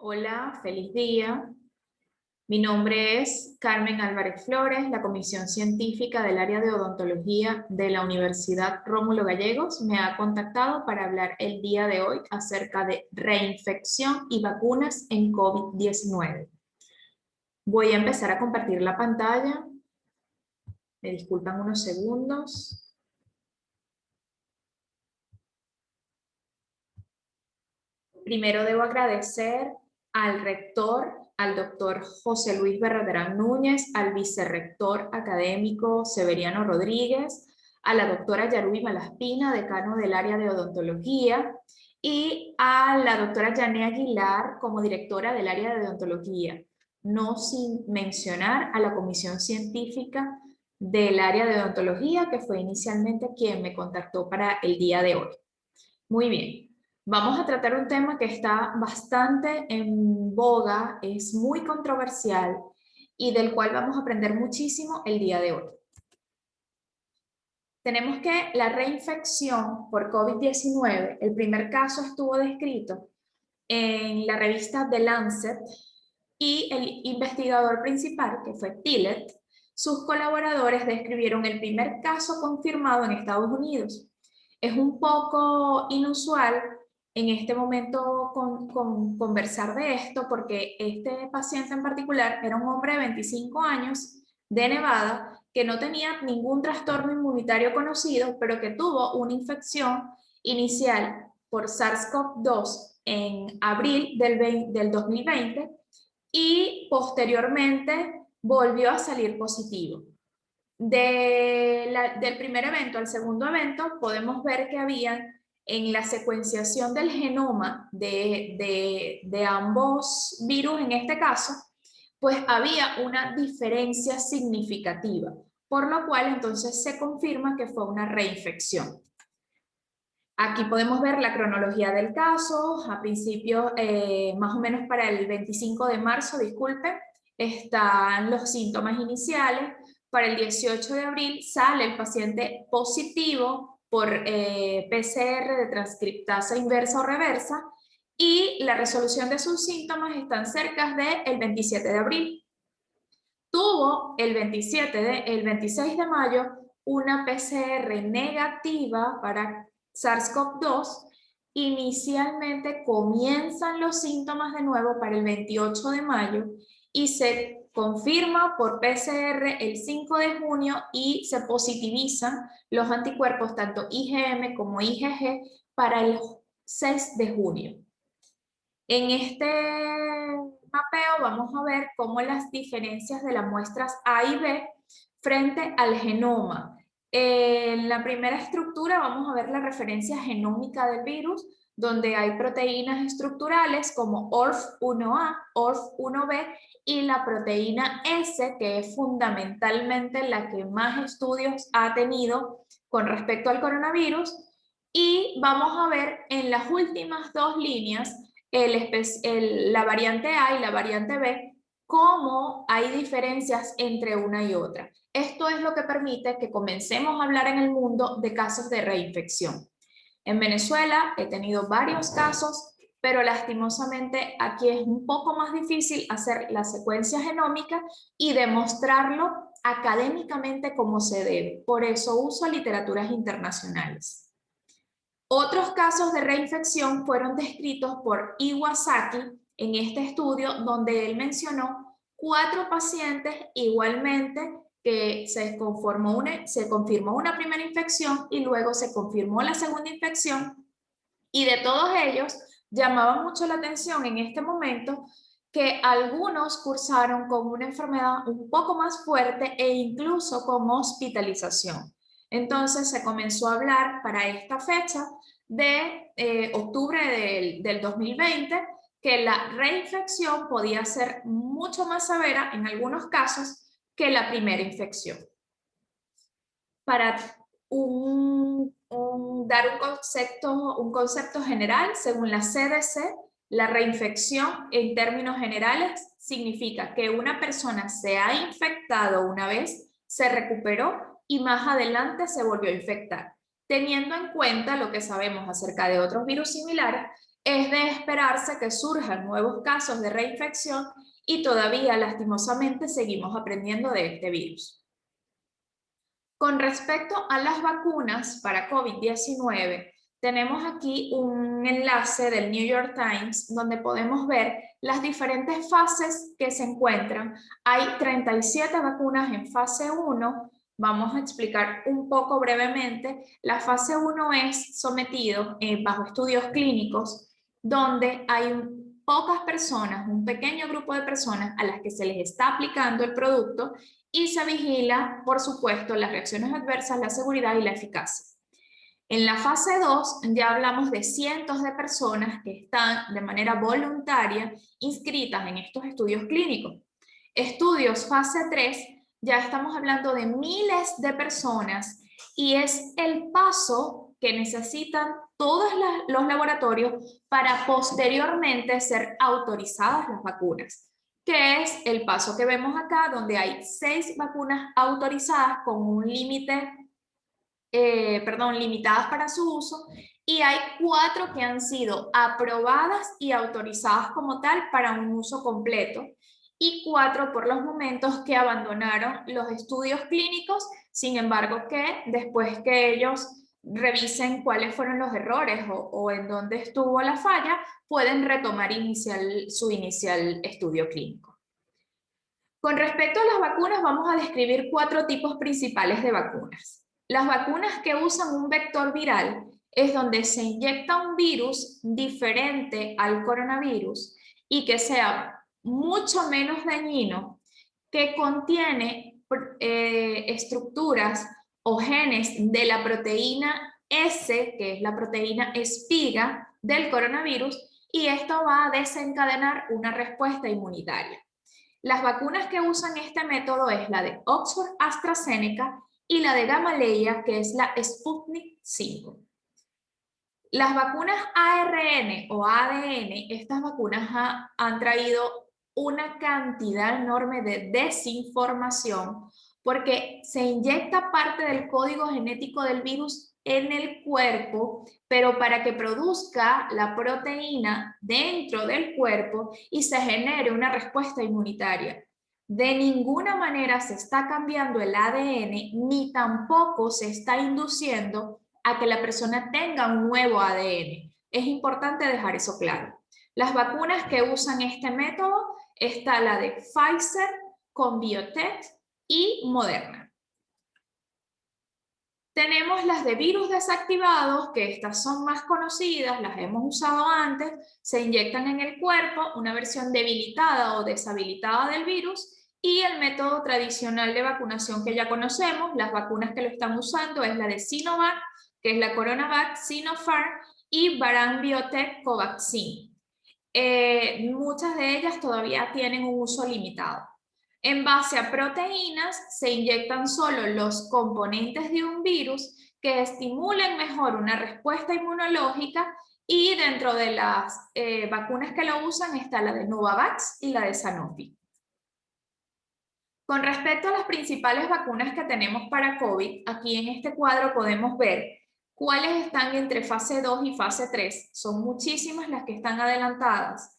Hola, feliz día. Mi nombre es Carmen Álvarez Flores, la Comisión Científica del Área de Odontología de la Universidad Rómulo Gallegos me ha contactado para hablar el día de hoy acerca de reinfección y vacunas en COVID-19. Voy a empezar a compartir la pantalla. Me disculpan unos segundos. Primero debo agradecer al rector, al doctor José Luis Berraderán Núñez, al vicerrector académico Severiano Rodríguez, a la doctora Yarubi Malaspina, decano del área de odontología, y a la doctora Yané Aguilar como directora del área de odontología, no sin mencionar a la comisión científica del área de odontología, que fue inicialmente quien me contactó para el día de hoy. Muy bien. Vamos a tratar un tema que está bastante en boga, es muy controversial y del cual vamos a aprender muchísimo el día de hoy. Tenemos que la reinfección por COVID-19, el primer caso estuvo descrito en la revista The Lancet y el investigador principal, que fue Tillett, sus colaboradores describieron el primer caso confirmado en Estados Unidos. Es un poco inusual en este momento conversar de esto porque este paciente en particular era un hombre de 25 años de Nevada que no tenía ningún trastorno inmunitario conocido, pero que tuvo una infección inicial por SARS-CoV-2 en abril del 2020 y posteriormente volvió a salir positivo. Del primer evento al segundo evento podemos ver que había en la secuenciación del genoma de ambos virus en este caso, pues había una diferencia significativa, por lo cual entonces se confirma que fue una reinfección. Aquí podemos ver la cronología del caso, a principios, más o menos para el 25 de marzo, disculpen, están los síntomas iniciales. Para el 18 de abril sale el paciente positivo por PCR de transcriptasa inversa o reversa y la resolución de sus síntomas están cerca del 27 de abril. Tuvo el 26 de mayo una PCR negativa para SARS-CoV-2. Inicialmente comienzan los síntomas de nuevo para el 28 de mayo y se confirma por PCR el 5 de junio y se positivizan los anticuerpos tanto IgM como IgG para el 6 de junio. En este mapeo vamos a ver cómo las diferencias de las muestras A y B frente al genoma. En la primera estructura vamos a ver la referencia genómica del virus, donde hay proteínas estructurales como ORF1A, ORF1B y la proteína S, que es fundamentalmente la que más estudios ha tenido con respecto al coronavirus. Y vamos a ver en las últimas dos líneas la variante A y la variante B, cómo hay diferencias entre una y otra. Esto es lo que permite que comencemos a hablar en el mundo de casos de reinfección. En Venezuela he tenido varios casos, pero lastimosamente aquí es un poco más difícil hacer la secuencia genómica y demostrarlo académicamente como se debe. Por eso uso literaturas internacionales. Otros casos de reinfección fueron descritos por Iwasaki en este estudio, donde él mencionó 4 pacientes igualmente que se confirmó una primera infección y luego se confirmó la segunda infección, y de todos ellos llamaba mucho la atención en este momento que algunos cursaron con una enfermedad un poco más fuerte e incluso con hospitalización. Entonces se comenzó a hablar para esta fecha de octubre del 2020 que la reinfección podía ser mucho más severa en algunos casos que la primera infección. Para dar un concepto general, según la CDC, la reinfección en términos generales significa que una persona se ha infectado una vez, se recuperó y más adelante se volvió a infectar. Teniendo en cuenta lo que sabemos acerca de otros virus similares, Es de esperarse que surjan nuevos casos de reinfección y todavía lastimosamente seguimos aprendiendo de este virus. Con respecto a las vacunas para COVID-19, tenemos aquí un enlace del New York Times donde podemos ver las diferentes fases que se encuentran. Hay 37 vacunas en fase 1. Vamos a explicar un poco brevemente. La fase 1 es sometido bajo estudios clínicos donde hay pocas personas, un pequeño grupo de personas a las que se les está aplicando el producto y se vigila, por supuesto, las reacciones adversas, la seguridad y la eficacia. En la fase 2 ya hablamos de cientos de personas que están de manera voluntaria inscritas en estos estudios clínicos. Estudios fase 3, ya estamos hablando de miles de personas y es el paso que necesitan todos los laboratorios para posteriormente ser autorizadas las vacunas, que es el paso que vemos acá, donde hay 6 vacunas autorizadas con un límite, limitadas para su uso, y hay 4 que han sido aprobadas y autorizadas como tal para un uso completo, y 4 por los momentos que abandonaron los estudios clínicos, sin embargo que después que ellos revisen cuáles fueron los errores o en dónde estuvo la falla, pueden retomar su inicial estudio clínico. Con respecto a las vacunas, vamos a describir 4 tipos principales de vacunas. Las vacunas que usan un vector viral es donde se inyecta un virus diferente al coronavirus y que sea mucho menos dañino, que contiene estructuras o genes de la proteína S, que es la proteína espiga del coronavirus, y esto va a desencadenar una respuesta inmunitaria. Las vacunas que usan este método es la de Oxford AstraZeneca y la de Gamaleya, que es la Sputnik 5. Las vacunas ARN o ADN, estas vacunas han traído una cantidad enorme de desinformación porque se inyecta parte del código genético del virus en el cuerpo, pero para que produzca la proteína dentro del cuerpo y se genere una respuesta inmunitaria. De ninguna manera se está cambiando el ADN ni tampoco se está induciendo a que la persona tenga un nuevo ADN. Es importante dejar eso claro. Las vacunas que usan este método está la de Pfizer con BioNTech y Moderna. Tenemos las de virus desactivados, que estas son más conocidas, las hemos usado antes, se inyectan en el cuerpo una versión debilitada o deshabilitada del virus, y el método tradicional de vacunación que ya conocemos, las vacunas que lo están usando es la de Sinovac, que es la CoronaVac, Sinopharm y Varan Biotech Covaxin. Muchas de ellas todavía tienen un uso limitado. En base a proteínas se inyectan solo los componentes de un virus que estimulen mejor una respuesta inmunológica, y dentro de las vacunas que lo usan está la de Novavax y la de Sanofi. Con respecto a las principales vacunas que tenemos para COVID, aquí en este cuadro podemos ver cuáles están entre fase 2 y fase 3. Son muchísimas las que están adelantadas.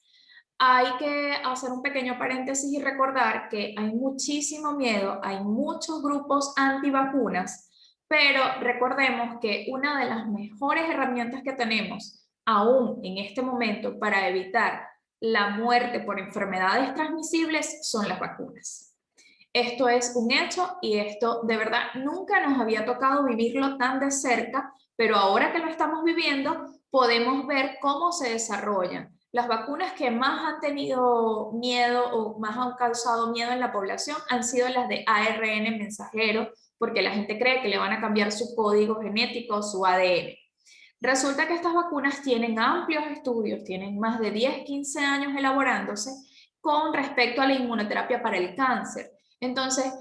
Hay que hacer un pequeño paréntesis y recordar que hay muchísimo miedo, hay muchos grupos antivacunas, pero recordemos que una de las mejores herramientas que tenemos aún en este momento para evitar la muerte por enfermedades transmisibles son las vacunas. Esto es un hecho y esto de verdad nunca nos había tocado vivirlo tan de cerca, pero ahora que lo estamos viviendo podemos ver cómo se desarrollan. Las vacunas que más han tenido miedo o más han causado miedo en la población han sido las de ARN mensajero, porque la gente cree que le van a cambiar su código genético o su ADN. Resulta que estas vacunas tienen amplios estudios, tienen más de 10, 15 años elaborándose con respecto a la inmunoterapia para el cáncer. Entonces,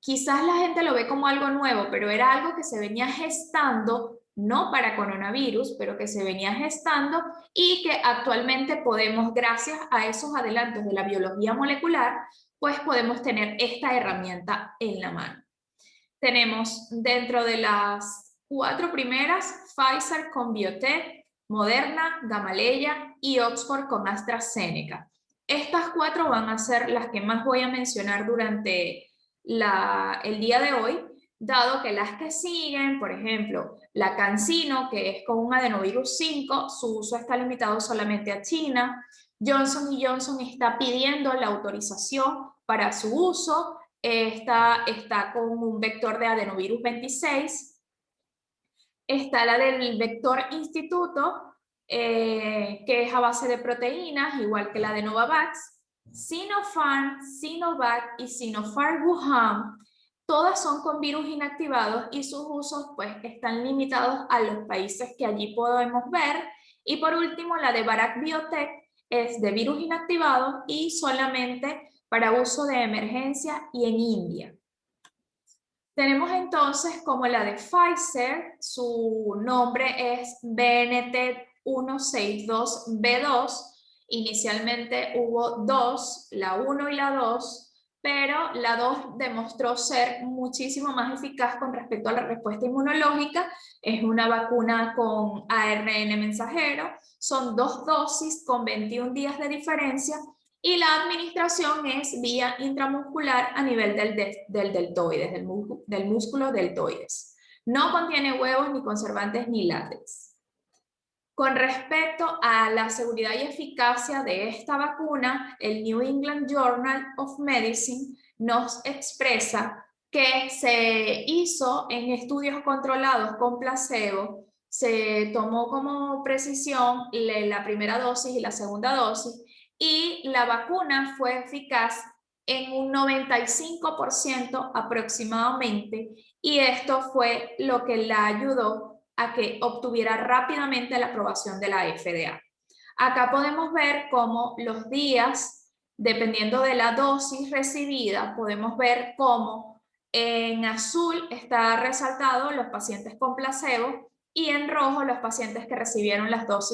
quizás la gente lo ve como algo nuevo, pero era algo que se venía gestando, no para coronavirus, pero que se venía gestando y que actualmente podemos, gracias a esos adelantos de la biología molecular, pues podemos tener esta herramienta en la mano. Tenemos dentro de las 4 primeras Pfizer con BioNTech, Moderna, Gamaleya y Oxford con AstraZeneca. Estas 4 van a ser las que más voy a mencionar durante el día de hoy, dado que las que siguen, por ejemplo, la CanSino, que es con un adenovirus 5, su uso está limitado solamente a China. Johnson Johnson está pidiendo la autorización para su uso, está con un vector de adenovirus 26. Está la del vector instituto, que es a base de proteínas, igual que la de Novavax. Sinopharm, Sinovac y Sinopharm Wuhan, todas son con virus inactivados y sus usos pues están limitados a los países que allí podemos ver. Y por último, la de Bharat Biotech es de virus inactivados y solamente para uso de emergencia y en India. Tenemos entonces como la de Pfizer, su nombre es BNT162B2. Inicialmente hubo 2, la 1 y la 2, pero la 2 demostró ser muchísimo más eficaz con respecto a la respuesta inmunológica. Es una vacuna con ARN mensajero, son 2 dosis con 21 días de diferencia y la administración es vía intramuscular a nivel del deltoides, del músculo deltoides. No contiene huevos, ni conservantes, ni látex. Con respecto a la seguridad y eficacia de esta vacuna, el New England Journal of Medicine nos expresa que se hizo en estudios controlados con placebo, se tomó como precisión la primera dosis y la segunda dosis, y la vacuna fue eficaz en un 95% aproximadamente, y esto fue lo que la ayudó a que obtuviera rápidamente la aprobación de la FDA. Acá podemos ver cómo los días, dependiendo de la dosis recibida, podemos ver cómo en azul está resaltado los pacientes con placebo y en rojo los pacientes que recibieron las 2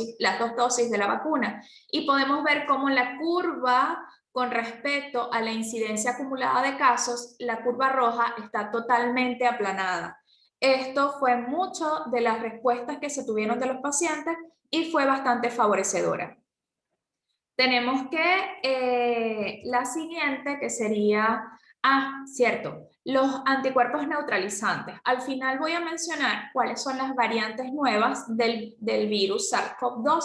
dosis de la vacuna. Y podemos ver cómo la curva con respecto a la incidencia acumulada de casos, la curva roja está totalmente aplanada. Esto fue mucho de las respuestas que se tuvieron de los pacientes y fue bastante favorecedora. Tenemos que la siguiente, que sería, cierto, los anticuerpos neutralizantes. Al final voy a mencionar cuáles son las variantes nuevas del virus SARS-CoV-2,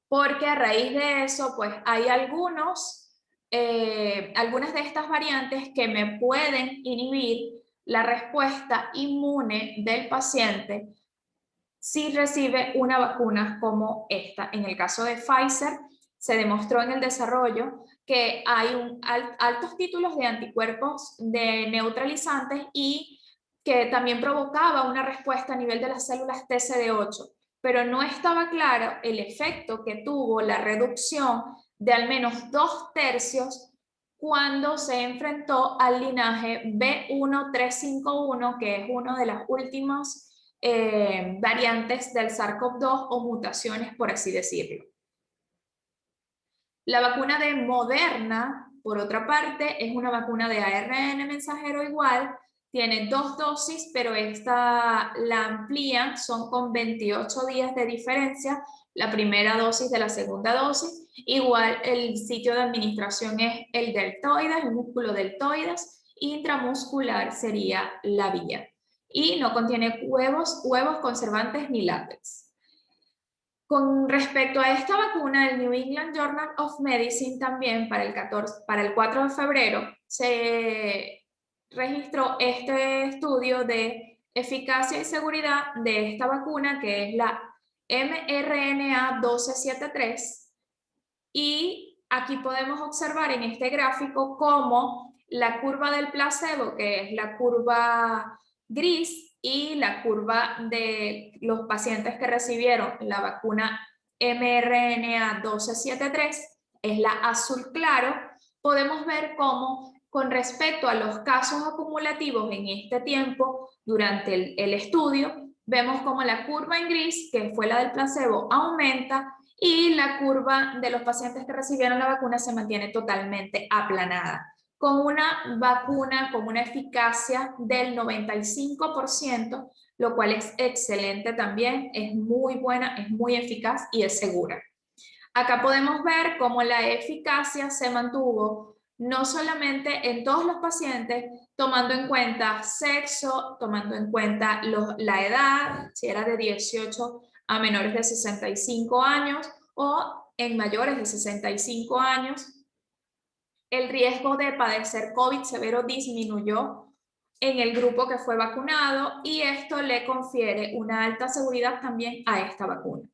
porque a raíz de eso, pues hay algunas de estas variantes que me pueden inhibir la respuesta inmune del paciente si recibe una vacuna como esta. En el caso de Pfizer, se demostró en el desarrollo que hay altos títulos de anticuerpos de neutralizantes y que también provocaba una respuesta a nivel de las células TCD8, pero no estaba claro el efecto que tuvo la reducción de al menos 2/3 cuando se enfrentó al linaje B1351, que es uno de las últimas variantes del SARS-CoV-2 o mutaciones, por así decirlo. La vacuna de Moderna, por otra parte, es una vacuna de ARN mensajero igual, tiene 2 dosis, pero esta la amplían, son con 28 días de diferencia, la primera dosis de la segunda dosis. Igual el sitio de administración es el deltoides, el músculo deltoides, intramuscular sería la vía. Y no contiene huevos conservantes ni látex. Con respecto a esta vacuna, el New England Journal of Medicine también para el 4 de febrero se registró este estudio de eficacia y seguridad de esta vacuna, que es la mRNA 1273, y aquí podemos observar en este gráfico cómo la curva del placebo, que es la curva gris, y la curva de los pacientes que recibieron la vacuna mRNA 1273 es la azul claro. Podemos ver cómo con respecto a los casos acumulativos en este tiempo durante el estudio, vemos como la curva en gris, que fue la del placebo, aumenta y la curva de los pacientes que recibieron la vacuna se mantiene totalmente aplanada, con una vacuna con una eficacia del 95%, lo cual es excelente también, es muy buena, es muy eficaz y es segura. Acá podemos ver cómo la eficacia se mantuvo no solamente en todos los pacientes, tomando en cuenta sexo, tomando en cuenta la edad, si era de 18 a menores de 65 años o en mayores de 65 años. El riesgo de padecer COVID severo disminuyó en el grupo que fue vacunado y esto le confiere una alta seguridad también a esta vacuna.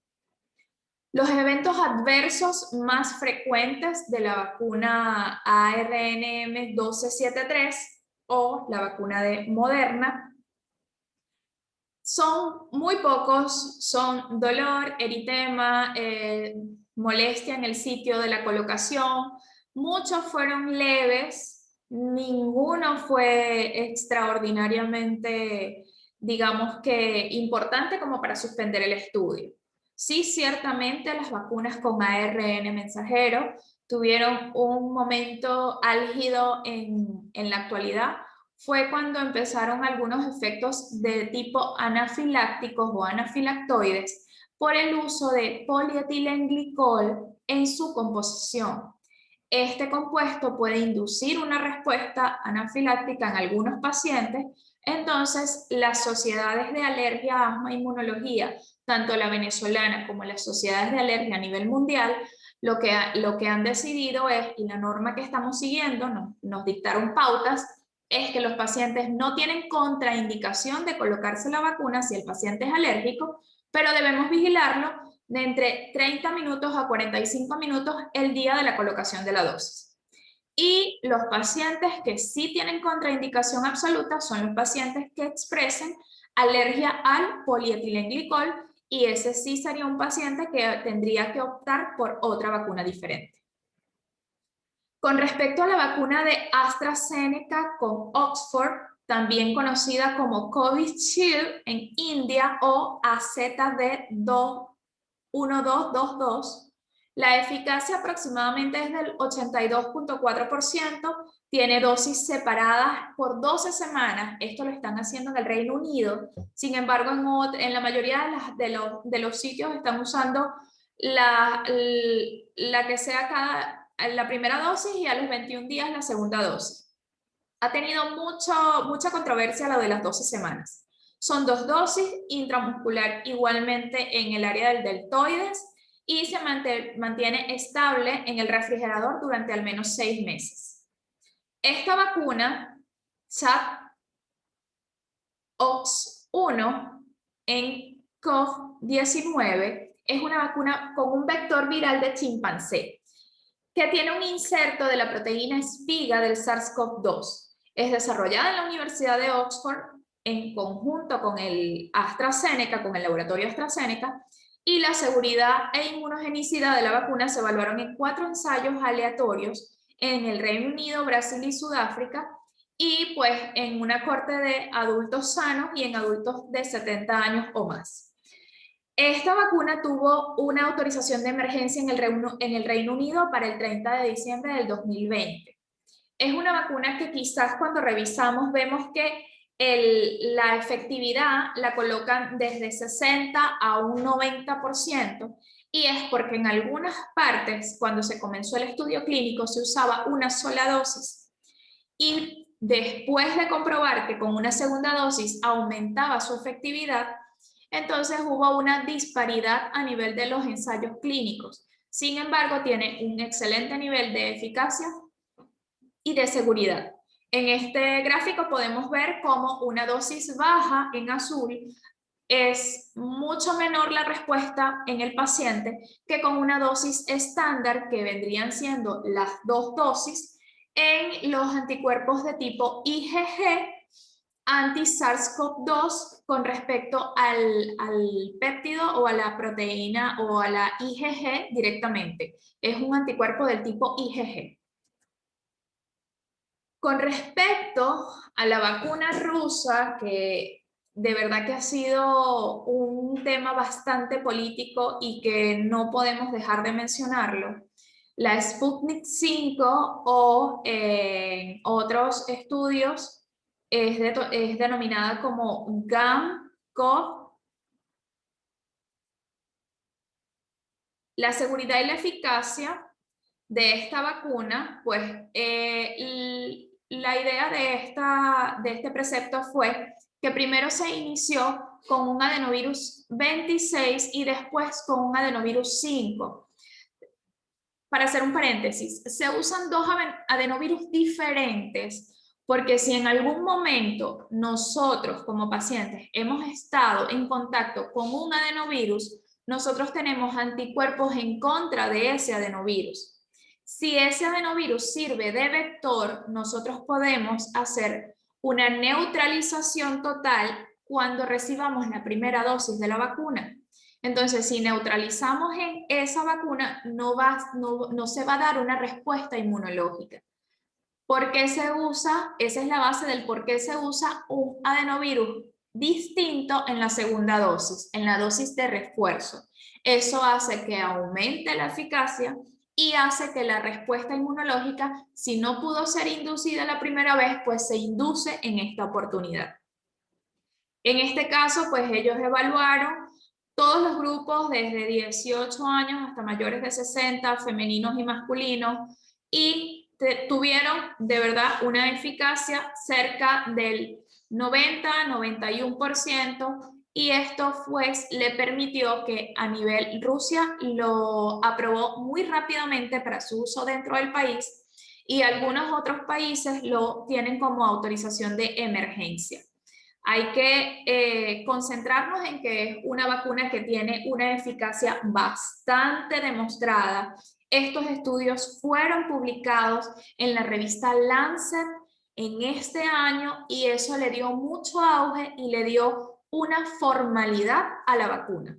Los eventos adversos más frecuentes de la vacuna ARNM-1273 o la vacuna de Moderna son muy pocos, son dolor, eritema, molestia en el sitio de la colocación. Muchos fueron leves, ninguno fue extraordinariamente, digamos que importante como para suspender el estudio. Sí, ciertamente las vacunas con ARN mensajero tuvieron un momento álgido en la actualidad. Fue cuando empezaron algunos efectos de tipo anafilácticos o anafilactoides por el uso de polietilenglicol en su composición. Este compuesto puede inducir una respuesta anafiláctica en algunos pacientes, entonces las sociedades de alergia, asma e inmunología, tanto la venezolana como las sociedades de alergia a nivel mundial, lo que han decidido es, y la norma que estamos siguiendo, nos dictaron pautas, es que los pacientes no tienen contraindicación de colocarse la vacuna si el paciente es alérgico, pero debemos vigilarlo de entre 30 minutos a 45 minutos el día de la colocación de la dosis. Y los pacientes que sí tienen contraindicación absoluta son los pacientes que expresen alergia al polietilenglicol y ese sí sería un paciente que tendría que optar por otra vacuna diferente. Con respecto a la vacuna de AstraZeneca con Oxford, también conocida como Covishield en India o AZD1222, la eficacia aproximadamente es del 82.4%, tiene dosis separadas por 12 semanas, esto lo están haciendo en el Reino Unido, sin embargo en la mayoría de los sitios están usando la que sea la primera dosis y a los 21 días la segunda dosis. Ha tenido mucha controversia lo de las 12 semanas. Son 2 dosis intramuscular igualmente en el área del deltoides y se mantiene estable en el refrigerador durante al menos 6 meses. Esta vacuna, ChAdOx1 en COVID-19, es una vacuna con un vector viral de chimpancé que tiene un inserto de la proteína espiga del SARS-CoV-2. Es desarrollada en la Universidad de Oxford en conjunto con el AstraZeneca, con el laboratorio AstraZeneca, y la seguridad e inmunogenicidad de la vacuna se evaluaron en 4 ensayos aleatorios en el Reino Unido, Brasil y Sudáfrica, y pues en una corte de adultos sanos y en adultos de 70 años o más. Esta vacuna tuvo una autorización de emergencia en el Reino Unido para el 30 de diciembre del 2020. Es una vacuna que quizás cuando revisamos vemos que la efectividad la colocan desde 60 a un 90%, y es porque en algunas partes, cuando se comenzó el estudio clínico, se usaba una sola dosis. Y después de comprobar que con una segunda dosis aumentaba su efectividad, entonces hubo una disparidad a nivel de los ensayos clínicos. Sin embargo, tiene un excelente nivel de eficacia y de seguridad. En este gráfico podemos ver cómo una dosis baja en azul es mucho menor la respuesta en el paciente que con una dosis estándar, que vendrían siendo las 2 dosis, en los anticuerpos de tipo IgG anti-SARS-CoV-2 con respecto al péptido o a la proteína o a la IgG directamente. Es un anticuerpo del tipo IgG. Con respecto a la vacuna rusa, que de verdad que ha sido un tema bastante político y que no podemos dejar de mencionarlo, la Sputnik 5 o otros estudios es denominada como GAM SARS-CoV. La seguridad y la eficacia de esta vacuna, pues la idea de este precepto fue que primero se inició con un adenovirus 26 y después con un adenovirus 5. Para hacer un paréntesis, se usan dos adenovirus diferentes porque si en algún momento nosotros como pacientes hemos estado en contacto con un adenovirus, nosotros tenemos anticuerpos en contra de ese adenovirus. Si ese adenovirus sirve de vector, nosotros podemos hacer una neutralización total cuando recibamos la primera dosis de la vacuna. Entonces, si neutralizamos en esa vacuna, no se va a dar una respuesta inmunológica. ¿Por qué se usa? Esa es la base del por qué se usa un adenovirus distinto en la segunda dosis, en la dosis de refuerzo. Eso hace que aumente la eficacia y hace que la respuesta inmunológica, si no pudo ser inducida la primera vez, pues se induce en esta oportunidad. En este caso, pues ellos evaluaron todos los grupos desde 18 años hasta mayores de 60, femeninos y masculinos, y tuvieron de verdad una eficacia cerca del 90-91%, y esto pues le permitió que a nivel Rusia lo aprobó muy rápidamente para su uso dentro del país, y algunos otros países lo tienen como autorización de emergencia. Hay que concentrarnos en que es una vacuna que tiene una eficacia bastante demostrada. Estos estudios fueron publicados en la revista Lancet en este año y eso le dio mucho auge y le dio una formalidad a la vacuna.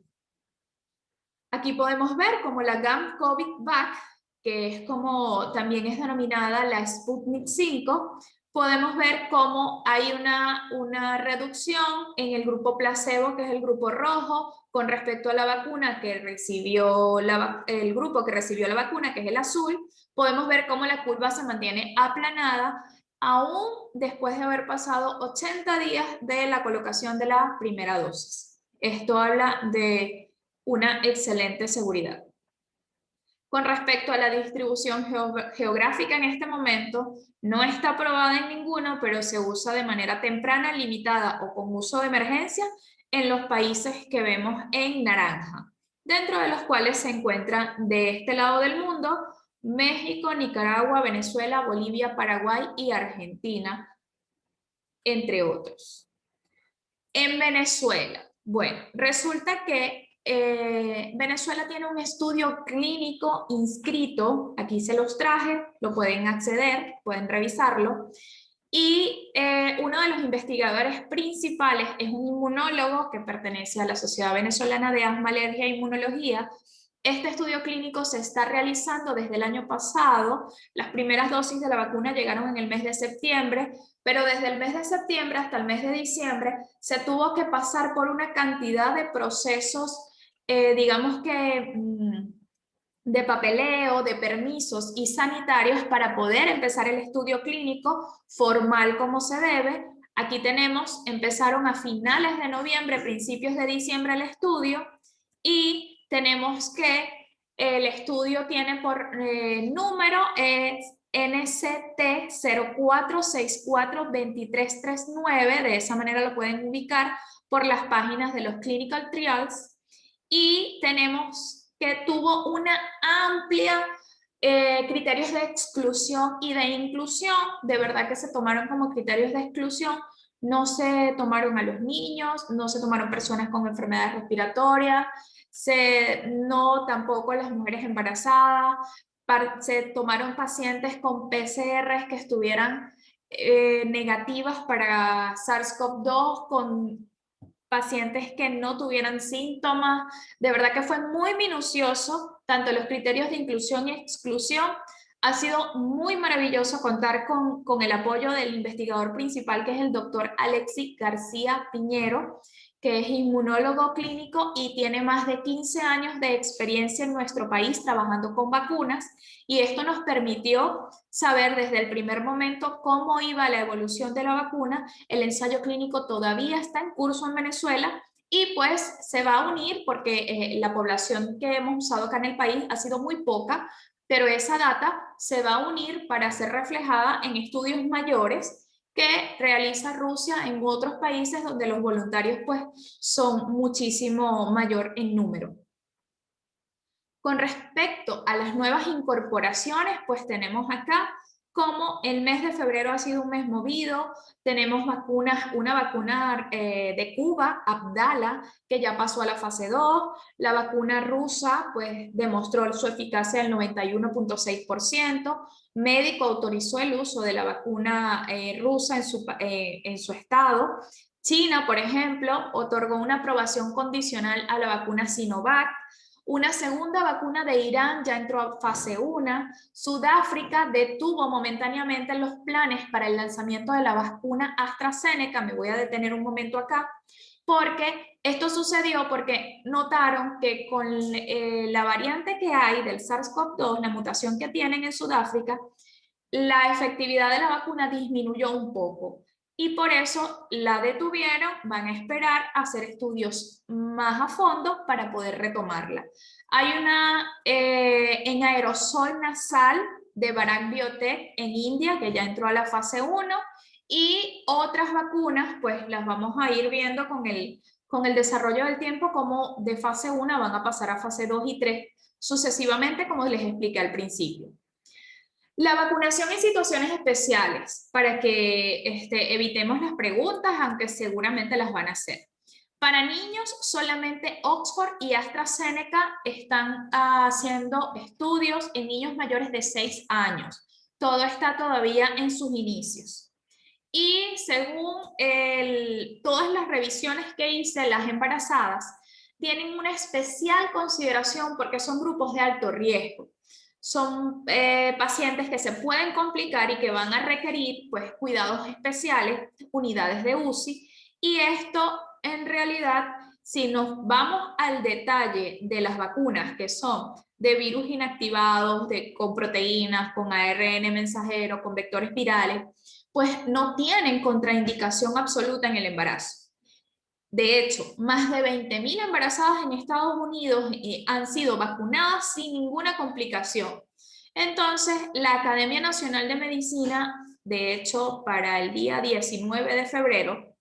Aquí podemos ver como la GAM-COVID-Vac, que es como también es denominada la Sputnik 5, podemos ver cómo hay una reducción en el grupo placebo, que es el grupo rojo, con respecto a la vacuna que recibió el grupo que recibió la vacuna, que es el azul. Podemos ver cómo la curva se mantiene aplanada, aún después de haber pasado 80 días de la colocación de la primera dosis. Esto habla de una excelente seguridad. Con respecto a la distribución geográfica en este momento, no está aprobada en ninguno, pero se usa de manera temprana, limitada o con uso de emergencia en los países que vemos en naranja, dentro de los cuales se encuentran de este lado del mundo México, Nicaragua, Venezuela, Bolivia, Paraguay y Argentina, entre otros. En Venezuela, bueno, resulta que Venezuela tiene un estudio clínico inscrito, aquí se los traje, lo pueden acceder, pueden revisarlo, y uno de los investigadores principales es un inmunólogo que pertenece a la Sociedad Venezolana de Asma, Alergia e Inmunología. Este estudio clínico se está realizando desde el año pasado. Las primeras dosis de la vacuna llegaron en el mes de septiembre, pero desde el mes de septiembre hasta el mes de diciembre se tuvo que pasar por una cantidad de procesos, digamos que de papeleo, de permisos y sanitarios para poder empezar el estudio clínico formal como se debe. Aquí empezaron a finales de noviembre, principios de diciembre el estudio, y tenemos que el estudio tiene por número NCT 04642339, de esa manera lo pueden ubicar por las páginas de los clinical trials, y tenemos que tuvo una amplia criterios de exclusión y de inclusión. De verdad que se tomaron como criterios de exclusión, no se tomaron a los niños, no se tomaron personas con enfermedades respiratorias, no tampoco las mujeres embarazadas, se tomaron pacientes con PCRs que estuvieran negativas para SARS-CoV-2, con pacientes que no tuvieran síntomas. De verdad que fue muy minucioso, tanto los criterios de inclusión y exclusión. Ha sido muy maravilloso contar con el apoyo del investigador principal, que es el doctor Alexis García Piñero, que es inmunólogo clínico y tiene más de 15 años de experiencia en nuestro país trabajando con vacunas, y esto nos permitió saber desde el primer momento cómo iba la evolución de la vacuna. El ensayo clínico todavía está en curso en Venezuela y pues se va a unir porque la población que hemos usado acá en el país ha sido muy poca, pero esa data se va a unir para ser reflejada en estudios mayores que realiza Rusia en otros países donde los voluntarios pues son muchísimo mayor en número. Con respecto a las nuevas incorporaciones, pues tenemos acá como el mes de febrero ha sido un mes movido, tenemos vacunas, una vacuna de Cuba, Abdala, que ya pasó a la fase 2, la vacuna rusa pues demostró su eficacia del 91.6%, médico autorizó el uso de la vacuna rusa en su estado. China, por ejemplo, otorgó una aprobación condicional a la vacuna Sinovac. Una segunda vacuna de Irán ya entró a fase 1. Sudáfrica detuvo momentáneamente los planes para el lanzamiento de la vacuna AstraZeneca. Me voy a detener un momento acá, porque esto sucedió porque notaron que con la variante que hay del SARS-CoV-2, la mutación que tienen en Sudáfrica, la efectividad de la vacuna disminuyó un poco y por eso la detuvieron. Van a esperar a hacer estudios más a fondo para poder retomarla. Hay una en aerosol nasal de Bharat Biotech en India que ya entró a la fase 1, y otras vacunas pues las vamos a ir viendo con el desarrollo del tiempo, como de fase 1 van a pasar a fase 2 y 3 sucesivamente, como les expliqué al principio. La vacunación en situaciones especiales, para que evitemos las preguntas, aunque seguramente las van a hacer. Para niños, solamente Oxford y AstraZeneca están haciendo estudios en niños mayores de 6 años. Todo está todavía en sus inicios. Y según todas las revisiones que hice, las embarazadas tienen una especial consideración porque son grupos de alto riesgo. Son pacientes que se pueden complicar y que van a requerir pues, cuidados especiales, unidades de UCI, y esto en realidad, si nos vamos al detalle de las vacunas que son de virus inactivados, con proteínas, con ARN mensajero, con vectores virales, pues no tienen contraindicación absoluta en el embarazo. De hecho, más de 20.000 embarazadas en Estados Unidos han sido vacunadas sin ninguna complicación. Entonces, la Academia Nacional de Medicina, de hecho, para el día 19 de febrero,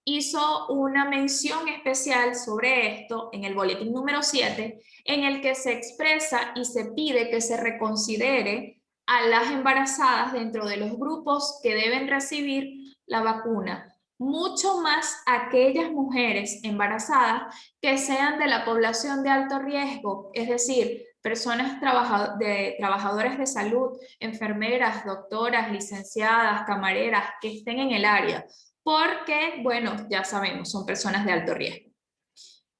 hizo una mención especial sobre esto en el boletín número 7, en el que se expresa y se pide que se reconsidere a las embarazadas dentro de los grupos que deben recibir la vacuna, mucho más aquellas mujeres embarazadas que sean de la población de alto riesgo, es decir, personas trabajadoras de salud, enfermeras, doctoras, licenciadas, camareras, que estén en el área, porque, bueno, ya sabemos, son personas de alto riesgo.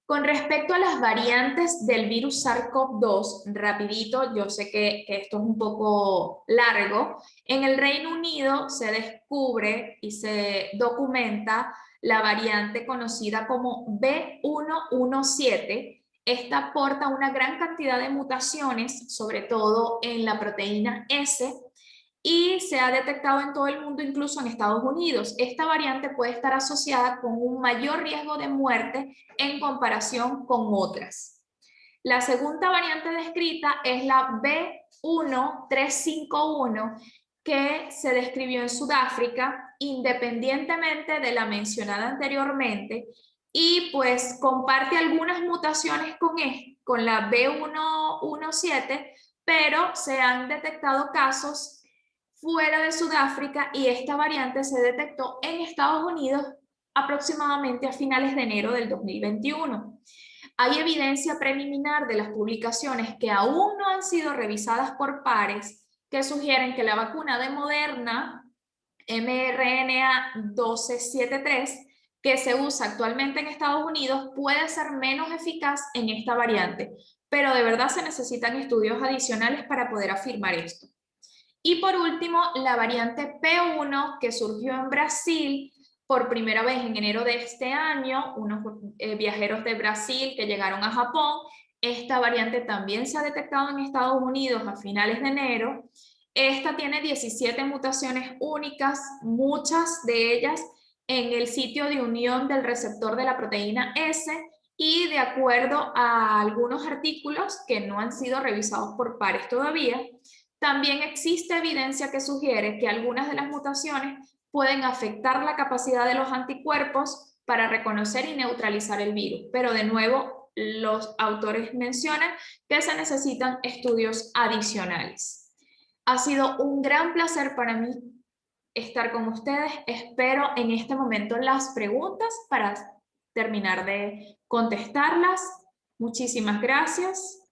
Con respecto a las variantes del virus SARS-CoV-2, rapidito, yo sé que esto es un poco largo. En el Reino Unido se descubre y se documenta la variante conocida como B117. Esta aporta una gran cantidad de mutaciones, sobre todo en la proteína S, y se ha detectado en todo el mundo, incluso en Estados Unidos. Esta variante puede estar asociada con un mayor riesgo de muerte en comparación con otras. La segunda variante descrita es la B1351, que se describió en Sudáfrica, independientemente de la mencionada anteriormente, y pues comparte algunas mutaciones con la B117, pero se han detectado casos fuera de Sudáfrica y esta variante se detectó en Estados Unidos aproximadamente a finales de enero del 2021. Hay evidencia preliminar de las publicaciones que aún no han sido revisadas por pares que sugieren que la vacuna de Moderna, mRNA 1273, que se usa actualmente en Estados Unidos, puede ser menos eficaz en esta variante, pero de verdad se necesitan estudios adicionales para poder afirmar esto. Y por último, la variante P1 que surgió en Brasil por primera vez en enero de este año, unos viajeros de Brasil que llegaron a Japón. Esta variante también se ha detectado en Estados Unidos a finales de enero. Esta tiene 17 mutaciones únicas, muchas de ellas en el sitio de unión del receptor de la proteína S, y de acuerdo a algunos artículos que no han sido revisados por pares todavía, también existe evidencia que sugiere que algunas de las mutaciones pueden afectar la capacidad de los anticuerpos para reconocer y neutralizar el virus. Pero de nuevo, los autores mencionan que se necesitan estudios adicionales. Ha sido un gran placer para mí estar con ustedes. Espero en este momento las preguntas para terminar de contestarlas. Muchísimas gracias.